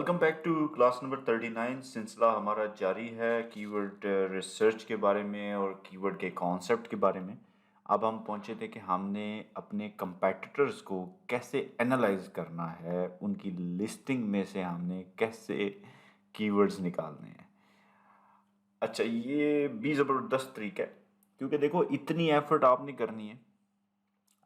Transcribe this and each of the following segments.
Welcome back to class number 39। सिलसिला हमारा जारी है कीवर्ड रिसर्च के बारे में और कीवर्ड के कॉन्सेप्ट के बारे में। अब हम पहुंचे थे कि हमने अपने कंपेटिटर्स को कैसे एनालाइज करना है, उनकी लिस्टिंग में से हमने कैसे कीवर्ड्स निकालने हैं। अच्छा, ये भी ज़बरदस्त तरीका है क्योंकि देखो इतनी एफर्ट आपने करनी है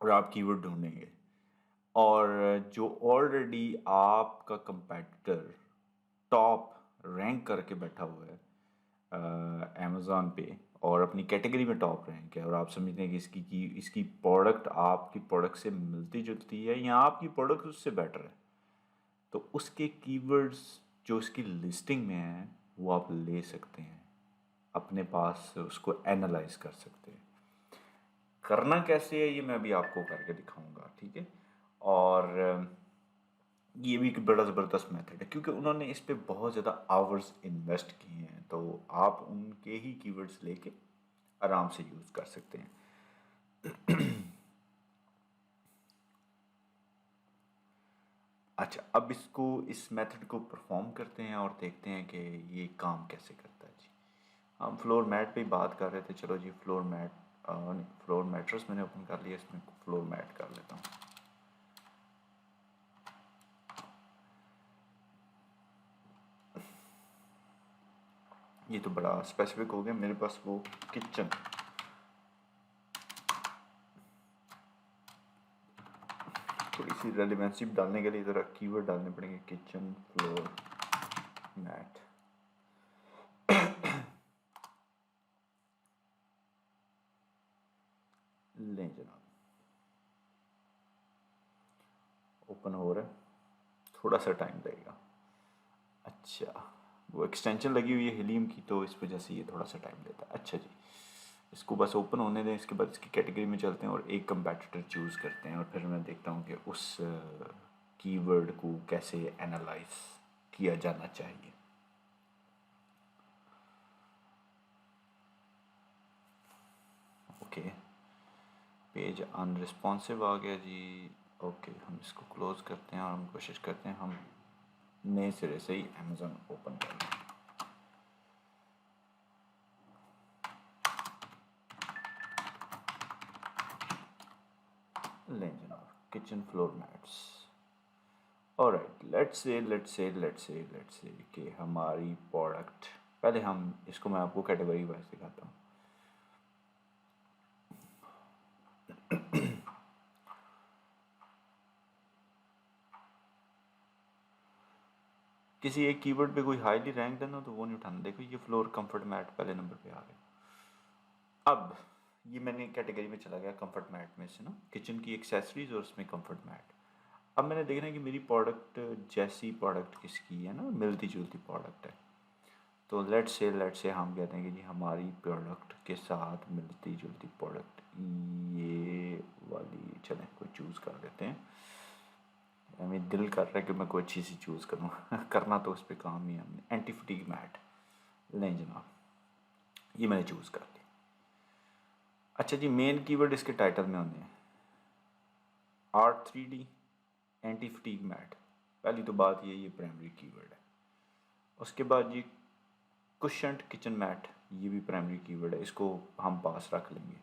और आप कीवर्ड ढूंढेंगे, और जो ऑलरेडी आपका कंपेटिटर टॉप रैंक करके बैठा हुआ है अमेज़ॉन पे और अपनी कैटेगरी में टॉप रैंक है, और आप समझते हैं कि इसकी प्रोडक्ट आपकी प्रोडक्ट से मिलती जुलती है या आपकी प्रोडक्ट उससे बेटर है, तो उसके कीवर्ड्स जो उसकी लिस्टिंग में है वो आप ले सकते हैं, अपने पास उसको एनालाइज कर सकते हैं। करना कैसे है ये मैं अभी आपको करके दिखाऊंगा, ठीक है। और ये भी एक बड़ा ज़बरदस्त मेथड है क्योंकि उन्होंने इस पे बहुत ज़्यादा आवर्स इन्वेस्ट किए हैं, तो आप उनके ही कीवर्ड्स लेके आराम से यूज़ कर सकते हैं। अच्छा, अब इस मेथड को परफॉर्म करते हैं और देखते हैं कि ये काम कैसे करता है जी। हम फ्लोर मैट पे ही बात कर रहे थे, चलो जी फ्लोर मैट नहीं, फ्लोर मैट्रेस मैंने ओपन कर लिया, इसमें फ्लोर मैट कर लेता हूँ। ये तो बड़ा स्पेसिफिक हो गया, मेरे पास वो किचन, थोड़ी सी रेलिवेंसी डालने के लिए ज़रा कीवर्ड डालने पड़ेंगे, किचन फ्लोर मैट। लें जनाब, ओपन हो रहा है, थोड़ा सा टाइम लगेगा। अच्छा, वो एक्सटेंशन लगी हुई है हिलियम की, तो इस वजह से ये थोड़ा सा टाइम लेता है। अच्छा जी, इसको बस ओपन होने दें, इसके बाद इसकी कैटेगरी में चलते हैं और एक कंपेटिटर चूज़ करते हैं, और फिर मैं देखता हूँ कि उस कीवर्ड को कैसे एनालाइज किया जाना चाहिए। ओके, पेज अनरिस्पॉन्सिव आ गया जी। ओके, हम इसको क्लोज़ करते हैं और हम कोशिश करते हैं हम नए सिरे से ही अमेज़न ओपन कर लें। लें जनाब, kitchen floor mats. Alright, let's say कि हमारी प्रोडक्ट, पहले हम इसको, मैं आपको कैटेगरी वाइज दिखाता हूँ। किसी एक कीवर्ड पे कोई हाईली रैंक देना तो वो नहीं उठाना। देखो ये फ्लोर कंफर्ट मैट पहले नंबर पे आ गया। अब ये मैंने कैटेगरी में चला गया कंफर्ट मैट में से ना, किचन की एक्सेसरीज और उसमें कंफर्ट मैट। अब मैंने देखना है कि मेरी प्रोडक्ट जैसी प्रोडक्ट किसकी है ना, मिलती जुलती प्रोडक्ट है, तो लेट्स से हम कहते हैं कि जी हमारी प्रोडक्ट के साथ मिलती जुलती प्रोडक्ट ये वाली, चलें कोई चूज़ कर देते हैं। हमें दिल कर रहा है कि मैं कोई अच्छी सी चूज़ करूँ करना तो उस पर काम ही है हमने। एंटी फटीग मैट लें जनाब, ये मैंने चूज़ कर लिया। अच्छा जी, मेन कीवर्ड इसके टाइटल में होने हैं art 3D anti fatigue mat. पहली तो बात ये प्राइमरी कीवर्ड है। उसके बाद जी कुशंट किचन मैट, ये भी प्राइमरी कीवर्ड है, इसको हम पास रख लेंगे।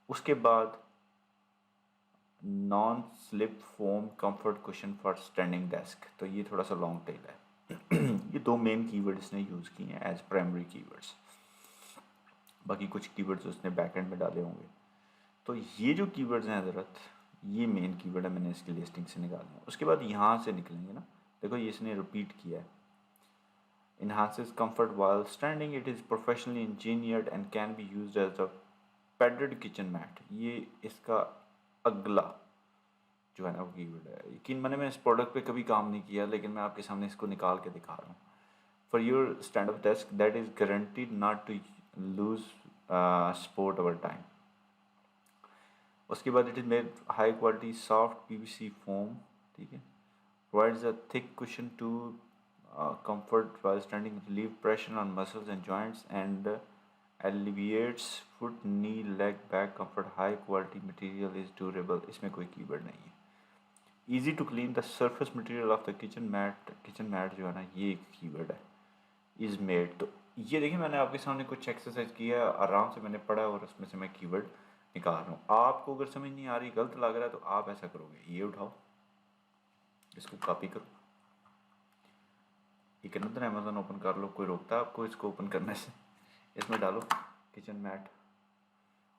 उसके बाद non slip foam comfort cushion for standing desk, तो ये थोड़ा सा लॉन्ग टेल है। ये दो मेन कीवर्ड इसने यूज़ किए हैं एज प्राइमरी कीवर्ड्स, बाकी कुछ कीवर्ड्स उसने बैकएंड में डाले होंगे। तो ये जो कीवर्ड्स हैं हज़रत, ये मेन कीवर्ड है, मैंने इसकी लिस्टिंग से निकाले हैं। उसके बाद यहाँ से निकलेंगे ना, देखो ये इसने रिपीट किया है। enhances comfort while standing, it is professionally engineered and can be used as a padded kitchen mat। ये इसका अगला जो है ना वो कीवर्ड है। यकीन मैंने मैं इस प्रोडक्ट पे कभी काम नहीं किया, लेकिन मैं आपके सामने इसको निकाल के दिखा रहा हूँ। For your stand up desk that is guaranteed not to lose support over time. उसके बाद it is made high quality soft PVC foam, ठीक है, provides a thick cushion to comfort while standing, relieve pressure on muscles and joints, and alleviates foot, knee, leg, back comfort। High quality material is durable। इसमें कोई keyword नहीं है। Easy to clean the surface material of the kitchen mat जो है ना, ये एक keyword है, इज़ मेड। तो ये देखिए मैंने आपके सामने कुछ एक्सरसाइज किया है, आराम से मैंने पढ़ा और उसमें से मैं कीवर्ड निकाल रहा हूँ। आपको अगर समझ नहीं आ रही, गलत लग रहा है, तो आप ऐसा करोगे, ये उठाओ, इसको कॉपी करो, एक अंदर अमेजन ओपन कर लो, कोई रोकता है आपको इसको ओपन करने से? इसमें डालो किचन मैट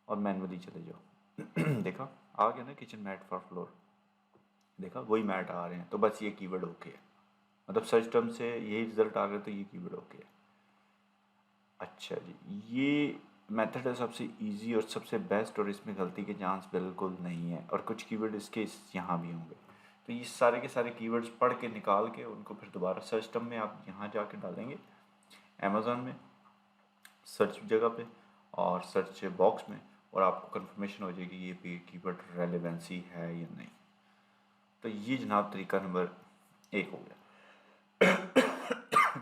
और मैनुअली चले जाओ। देखा आ गया ना, किचन मैट फॉर फ्लोर, देखा वही मैट आ रहे हैं, तो बस ये कीवर्ड ओके है, मतलब सर्च टर्म से यही रिजल्ट आ गया, तो ये कीवर्ड ओके है। अच्छा जी, ये मेथड है सबसे इजी और सबसे बेस्ट, और इसमें गलती के चांस बिल्कुल नहीं है, और कुछ कीवर्ड इसके यहाँ भी होंगे। तो ये सारे के सारे कीवर्ड्स पढ़ के निकाल के उनको फिर दोबारा सर्च टर्म में आप यहाँ जाके डालेंगे अमेज़न में सर्च जगह पे और सर्च बॉक्स में, और आपको कंफर्मेशन हो जाएगी ये कीवर्ड रेलेवेंसी है या नहीं। तो ये जनाब तरीका नंबर 1 हो गया।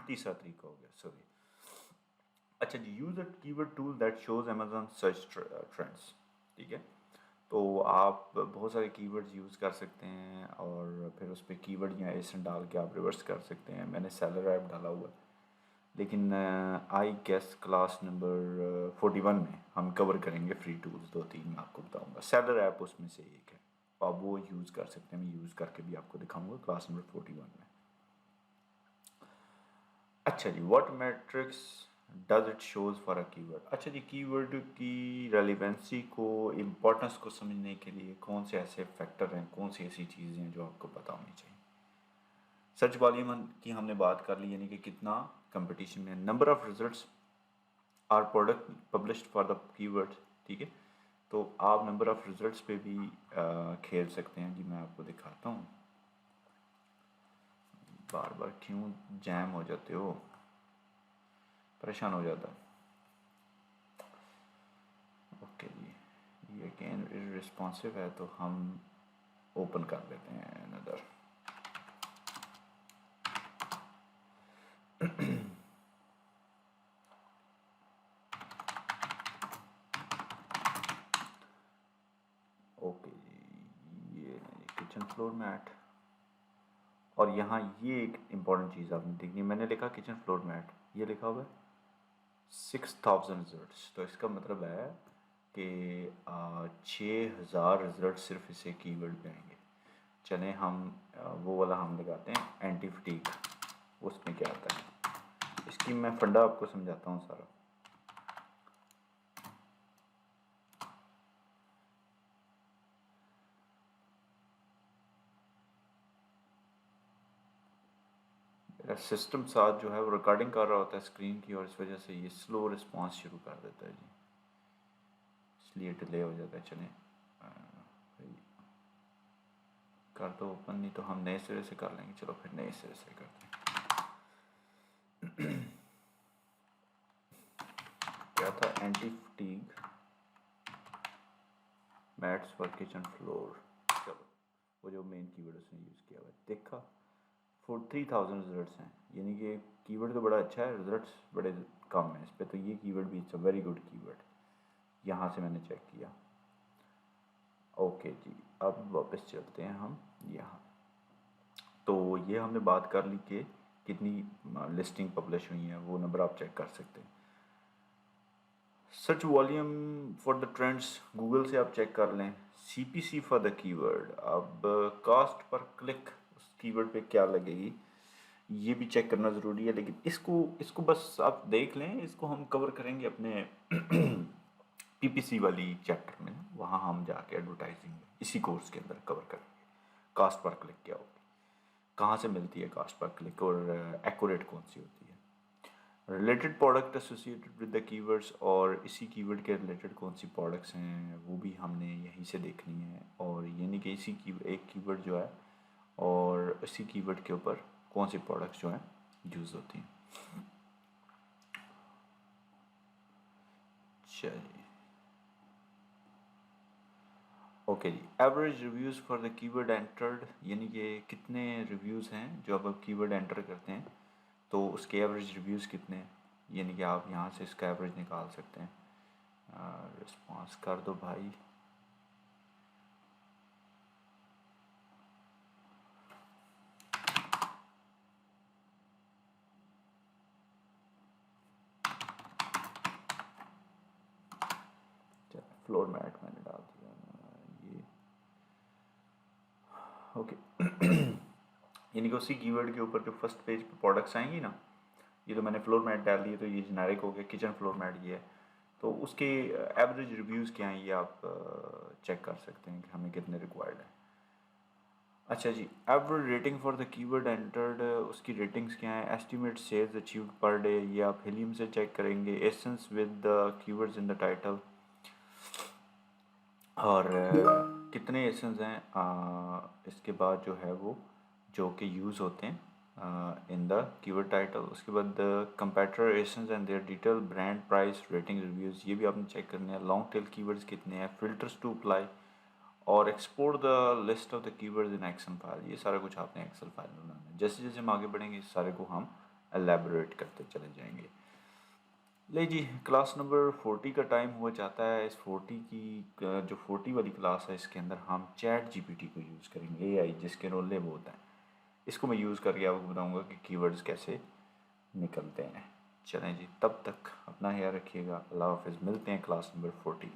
तीसरा तरीका हो गया, सॉरी। अच्छा जी, use a keyword tool that shows Amazon search trends. ठीक है, तो आप बहुत सारे कीवर्ड्स यूज़ कर सकते हैं और फिर उस पर कीवर्ड या एसन डाल के आप रिवर्स कर सकते हैं। मैंने सेलर ऐप डाला हुआ है, लेकिन आई गेस क्लास नंबर 41 में हम कवर करेंगे फ्री टूल्स, 2-3 मैं आपको बताऊंगा। सेलर ऐप उसमें से एक है, आप वो यूज़ कर सकते हैं, मैं यूज़ करके भी आपको दिखाऊंगा क्लास नंबर 41 में। अच्छा जी, what metrics does it shows for a keyword. अच्छा जी, कीवर्ड की रेलिवेंसी को, इम्पोर्टेंस को समझने के लिए कौन से ऐसे फैक्टर हैं, कौन सी ऐसी चीज़ें हैं जो आपको पता होनी चाहिए। सर्च वॉल्यूम की हमने बात कर ली, यानी कि कितना कंपटीशन में, number of results or product published for the keyword. ठीक है, तो आप नंबर ऑफ रिजल्ट्स पे भी खेल सकते हैं जी। मैं आपको दिखाता हूँ, बार बार क्यों जैम हो जाते हो, परेशान हो जाता। ओके जी, ये अगेन रिस्पॉन्सिव है, तो हम ओपन कर लेते हैं अनदर। ओके जी, ये किचन फ्लोर मैट, और यहाँ ये एक इम्पॉर्टेंट चीज़ आपने देखनी, मैंने लिखा किचन फ्लोर मैट, ये लिखा हुआ है 6000 रिजल्ट्स, तो इसका मतलब है कि 6000 रिजल्ट सिर्फ इसे कीवर्ड पे आएंगे। चलें हम वो वाला हम लगाते हैं एंटी फटीग, उसमें क्या आता है, इसकी मैं फंडा आपको समझाता हूँ सारा। मेरा सिस्टम साथ जो है वो रिकॉर्डिंग कर रहा होता है स्क्रीन की, और इस वजह से ये स्लो रिस्पांस शुरू कर देता है जी, इसलिए डिले हो जाता है। चलें कर दो ओपन, नहीं तो हम नए सिरे से कर लेंगे। चलो फिर नए सिरे से करते हैं। क्या था, anti fatigue mats for kitchen floor. चलो, वो जो मेन कीवर्ड उसने यूज़ किया हुआ है, देखा 3000 रिजल्ट्स हैं, यानी कि कीवर्ड तो बड़ा अच्छा है, रिजल्ट्स बड़े कम हैं इस पर, तो ये कीवर्ड भी it's a very good keyword, यहाँ से मैंने चेक किया। ओके जी, अब वापस चलते हैं हम यहाँ। तो ये हमने बात कर ली कि कितनी लिस्टिंग पब्लिश हुई हैं, वो नंबर आप चेक कर सकते हैं। Search volume for the trends Google से आप चेक कर लें। सीपीसी फॉर द कीवर्ड, अब कास्ट पर क्लिक उस कीवर्ड पे क्या लगेगी ये भी चेक करना ज़रूरी है, लेकिन इसको इसको बस आप देख लें, इसको हम कवर करेंगे अपने पीपीसी वाली चैप्टर में, वहाँ हम जाके एडवर्टाइजिंग में इसी कोर्स के अंदर कवर करेंगे कास्ट पर क्लिक क्या होगी, कहाँ से मिलती है कास्ट पर क्लिक, और एक्यूरेट कौन सी होती है, related product associated with the keywords, और इसी कीवर्ड के रिलेटेड कौन सी प्रोडक्ट्स हैं वो भी हमने यहीं से देखनी है, और यानी कि इसी की एक कीवर्ड जो है और इसी कीवर्ड के ऊपर कौन सी प्रोडक्ट्स जो हैं यूज़ होती हैं। चलिए, ओके जी, average reviews for the keyword entered, यानी कि कितने रिव्यूज़ हैं जो अब आप कीवर्ड एंटर करते हैं तो उसके एवरेज रिव्यूज़ कितने हैं, यानी कि आप यहाँ से इसका एवरेज निकाल सकते हैं। रिस्पांस कर दो भाई। फ्लोर मैट मैंने डाल दिया ये, ओके। यानी कि उसी कीवर्ड के ऊपर जो फर्स्ट पेज पे प्रोडक्ट्स आएंगी ना, ये तो मैंने फ्लोर मैट डाल दिए तो ये जेनेरिक हो गया, किचन फ्लोर मैट ये है। तो उसके एवरेज रिव्यूज़ क्या हैं ये आप चेक कर सकते हैं कि हमें कितने रिक्वायर्ड हैं। अच्छा जी, average rating for the keyword entered, उसकी रेटिंग्स क्या हैं। Estimate sales achieved per day, ये आप हिलियम से चेक करेंगे। ASINs with the keywords in the title, और कितने एसेंस हैं इसके बाद जो है वो जो कि यूज़ होते हैं इन द कीवर्ड टाइटल। उसके बाद competitor ASINs and their detail, brand price, rating, reviews, ये भी आपने चेक करने हैं। लॉन्ग टेल कीवर्ड्स कितने हैं, फिल्टर्स टू अप्लाई, और export the list of the keywords in Excel file. ये सारा कुछ आपने एक्सेल फाइल में बनाना है। जैसे जैसे हम आगे बढ़ेंगे इस सारे को हम एलैबोरेट करते चले जाएंगे। ले जी, क्लास नंबर 40 का टाइम हुआ जाता है। इस 40 की जो 40 वाली क्लास है इसके अंदर हम चैट जीपीटी को यूज़ करेंगे, एआई जिसके रोले वो होता है। इसको मैं यूज़ करके आपको बताऊंगा कि कीवर्ड्स कैसे निकलते हैं। चलें जी, तब तक अपना ख्याल रखिएगा। अल्लाह हाफिज़, मिलते हैं क्लास नंबर 40।